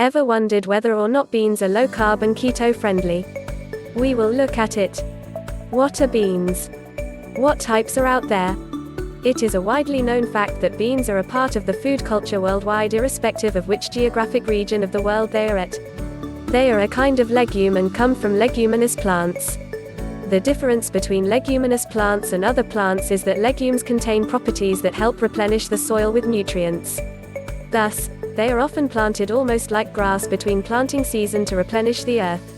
Ever wondered whether or not beans are low carb and keto friendly? We will look at it. What are beans? What types are out there? It is a widely known fact that beans are a part of the food culture worldwide, irrespective of which geographic region of the world they are at. They are a kind of legume and come from leguminous plants. The difference between leguminous plants and other plants is that legumes contain properties that help replenish the soil with nutrients. Thus, they are often planted almost like grass between planting season to replenish the earth.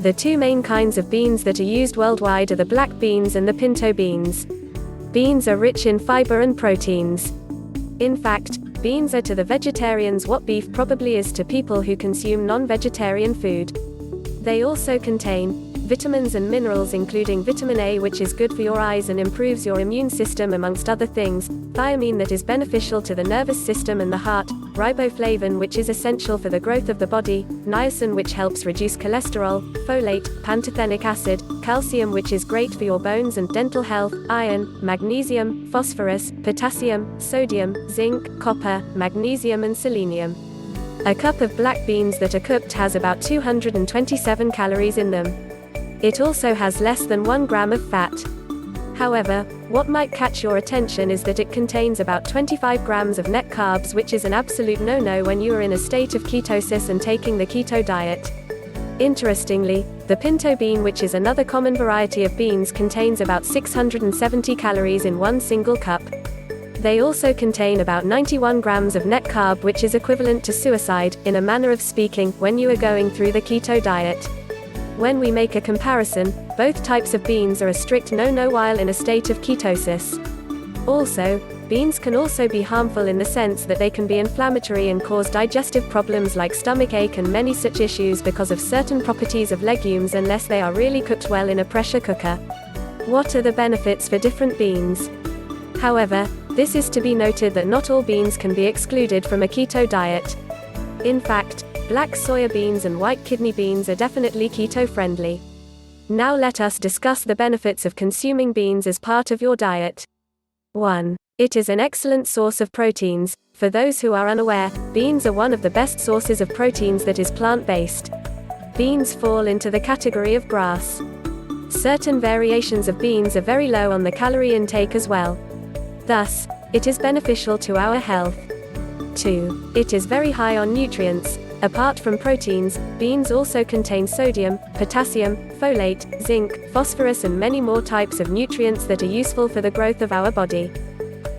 The two main kinds of beans that are used worldwide are the black beans and the pinto beans. Beans are rich in fiber and proteins. In fact, beans are to the vegetarians what beef probably is to people who consume non-vegetarian food. They also contain vitamins and minerals, including vitamin A, which is good for your eyes and improves your immune system amongst other things, thiamine that is beneficial to the nervous system and the heart, riboflavin which is essential for the growth of the body, niacin which helps reduce cholesterol, folate, pantothenic acid, calcium which is great for your bones and dental health, iron, magnesium, phosphorus, potassium, sodium, zinc, copper, magnesium and selenium. A cup of black beans that are cooked has about 227 calories in them. It also has less than 1 gram of fat. However, what might catch your attention is that it contains about 25 grams of net carbs, which is an absolute no-no when you are in a state of ketosis and taking the keto diet. Interestingly, the pinto bean, which is another common variety of beans, contains about 670 calories in one single cup. They also contain about 91 grams of net carb, which is equivalent to suicide, in a manner of speaking, when you are going through the keto diet. When we make a comparison, both types of beans are a strict no-no while in a state of ketosis. Also, beans can also be harmful in the sense that they can be inflammatory and cause digestive problems like stomach ache and many such issues because of certain properties of legumes unless they are really cooked well in a pressure cooker. What are the benefits for different beans? However, this is to be noted that not all beans can be excluded from a keto diet. In fact, black soya beans and white kidney beans are definitely keto-friendly. Now let us discuss the benefits of consuming beans as part of your diet. 1. It is an excellent source of proteins. For those who are unaware, beans are one of the best sources of proteins that is plant-based. Beans fall into the category of grass. Certain variations of beans are very low on the calorie intake as well. Thus, it is beneficial to our health. 2. It is very high on nutrients. Apart from proteins, beans also contain sodium, potassium, folate, zinc, phosphorus and many more types of nutrients that are useful for the growth of our body.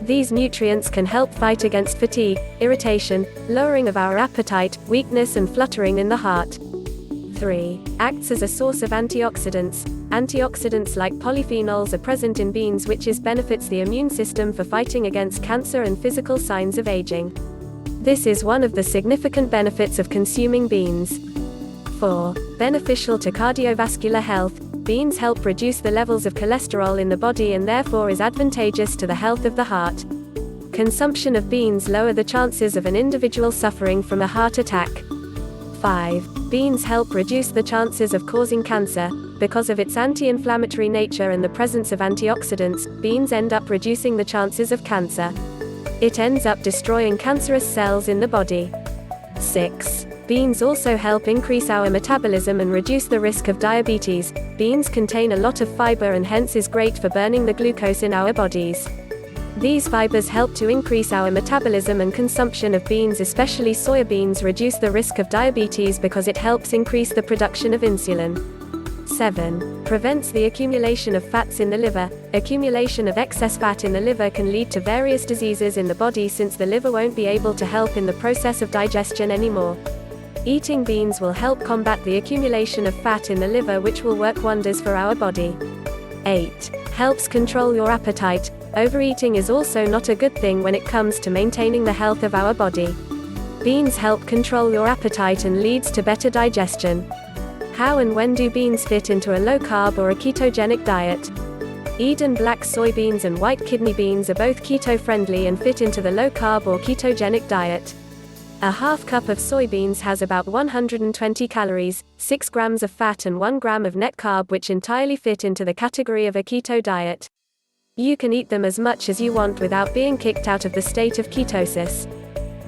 These nutrients can help fight against fatigue, irritation, lowering of our appetite, weakness and fluttering in the heart. 3. Acts as a source of antioxidants. Antioxidants like polyphenols are present in beans, which benefits the immune system for fighting against cancer and physical signs of aging. This is one of the significant benefits of consuming beans. 4. Beneficial to cardiovascular health. Beans help reduce the levels of cholesterol in the body and therefore is advantageous to the health of the heart. Consumption of beans lower the chances of an individual suffering from a heart attack. 5. Beans help reduce the chances of causing cancer. Because of its anti-inflammatory nature and the presence of antioxidants, beans end up reducing the chances of cancer. It ends up destroying cancerous cells in the body. 6. Beans also help increase our metabolism and reduce the risk of diabetes. Beans contain a lot of fiber and hence is great for burning the glucose in our bodies. These fibers help to increase our metabolism, and consumption of beans, especially soya beans, reduce the risk of diabetes because it helps increase the production of insulin. 7. Prevents the accumulation of fats in the liver. Accumulation of excess fat in the liver can lead to various diseases in the body since the liver won't be able to help in the process of digestion anymore. Eating beans will help combat the accumulation of fat in the liver, which will work wonders for our body. 8. Helps control your appetite. Overeating is also not a good thing when it comes to maintaining the health of our body. Beans help control your appetite and leads to better digestion. How and when do beans fit into a low-carb or a ketogenic diet? Eden black soybeans and white kidney beans are both keto-friendly and fit into the low-carb or ketogenic diet. A half cup of soybeans has about 120 calories, 6 grams of fat and 1 gram of net carb, which entirely fit into the category of a keto diet. You can eat them as much as you want without being kicked out of the state of ketosis.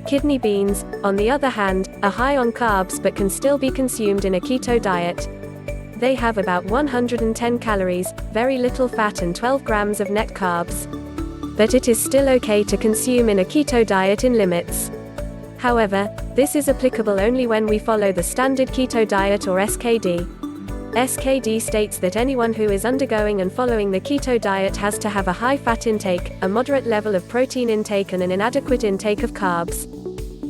Kidney beans, on the other hand, are high on carbs but can still be consumed in a keto diet. They have about 110 calories, very little fat and 12 grams of net carbs. But it is still okay to consume in a keto diet in limits. However, this is applicable only when we follow the standard keto diet or SKD. SKD states that anyone who is undergoing and following the keto diet has to have a high fat intake, a moderate level of protein intake and an inadequate intake of carbs.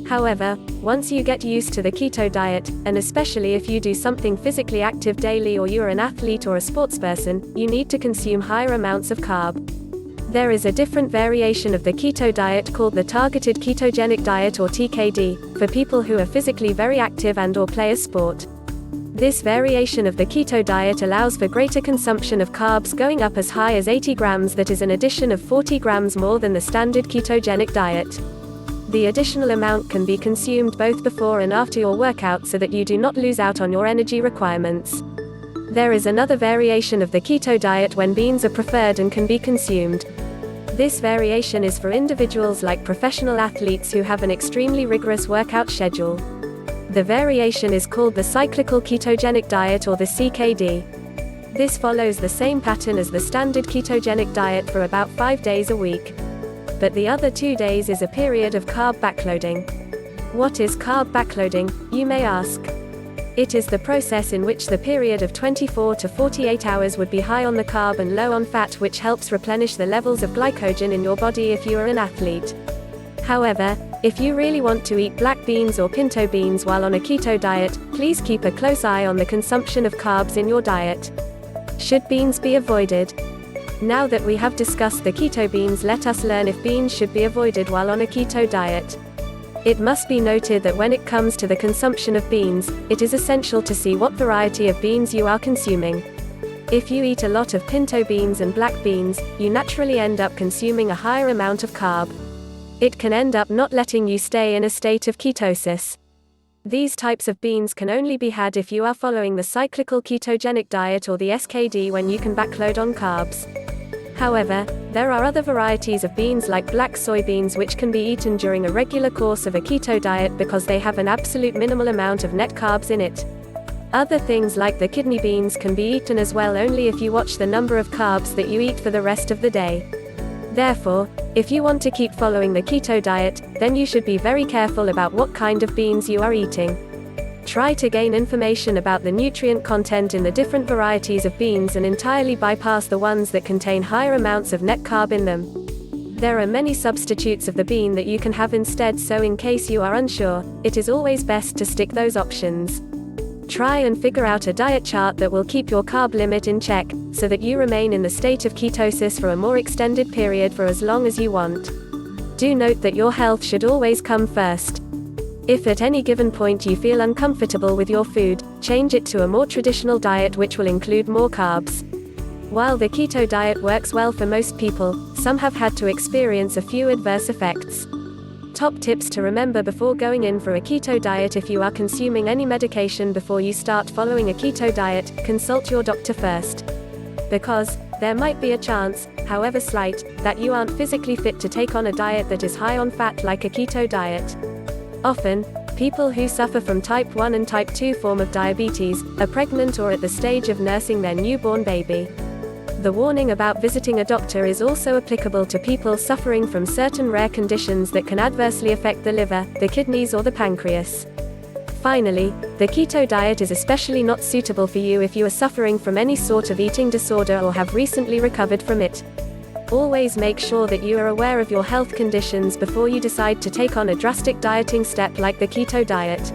However, once you get used to the keto diet, and especially if you do something physically active daily or you are an athlete or a sportsperson, you need to consume higher amounts of carb. There is a different variation of the keto diet called the targeted ketogenic diet or TKD, for people who are physically very active and/or play a sport. This variation of the keto diet allows for greater consumption of carbs going up as high as 80 grams, that is an addition of 40 grams more than the standard ketogenic diet. The additional amount can be consumed both before and after your workout so that you do not lose out on your energy requirements. There is another variation of the keto diet when beans are preferred and can be consumed. This variation is for individuals like professional athletes who have an extremely rigorous workout schedule. The variation is called the cyclical ketogenic diet or the CKD. This follows the same pattern as the standard ketogenic diet for about 5 days a week. But the other 2 days is a period of carb backloading. What is carb backloading, you may ask? It is the process in which the period of 24 to 48 hours would be high on the carb and low on fat, which helps replenish the levels of glycogen in your body if you are an athlete. However, if you really want to eat black beans or pinto beans while on a keto diet, please keep a close eye on the consumption of carbs in your diet. Should beans be avoided? Now that we have discussed the keto beans, let us learn if beans should be avoided while on a keto diet. It must be noted that when it comes to the consumption of beans, it is essential to see what variety of beans you are consuming. If you eat a lot of pinto beans and black beans, you naturally end up consuming a higher amount of carb. It can end up not letting you stay in a state of ketosis. These types of beans can only be had if you are following the cyclical ketogenic diet or the SKD, when you can backload on carbs. However, there are other varieties of beans like black soybeans which can be eaten during a regular course of a keto diet because they have an absolute minimal amount of net carbs in it. Other things like the kidney beans can be eaten as well, only if you watch the number of carbs that you eat for the rest of the day. Therefore, if you want to keep following the keto diet, then you should be very careful about what kind of beans you are eating. Try to gain information about the nutrient content in the different varieties of beans and entirely bypass the ones that contain higher amounts of net carb in them. There are many substitutes of the bean that you can have instead, so in case you are unsure, it is always best to stick those options. Try and figure out a diet chart that will keep your carb limit in check, so that you remain in the state of ketosis for a more extended period for as long as you want. Do note that your health should always come first. If at any given point you feel uncomfortable with your food, change it to a more traditional diet which will include more carbs. While the keto diet works well for most people, some have had to experience a few adverse effects. Top tips to remember before going in for a keto diet: if you are consuming any medication before you start following a keto diet, consult your doctor first. Because there might be a chance, however slight, that you aren't physically fit to take on a diet that is high on fat like a keto diet. Often, people who suffer from type 1 and type 2 form of diabetes, are pregnant or at the stage of nursing their newborn baby. The warning about visiting a doctor is also applicable to people suffering from certain rare conditions that can adversely affect the liver, the kidneys or the pancreas. Finally, the keto diet is especially not suitable for you if you are suffering from any sort of eating disorder or have recently recovered from it. Always make sure that you are aware of your health conditions before you decide to take on a drastic dieting step like the keto diet.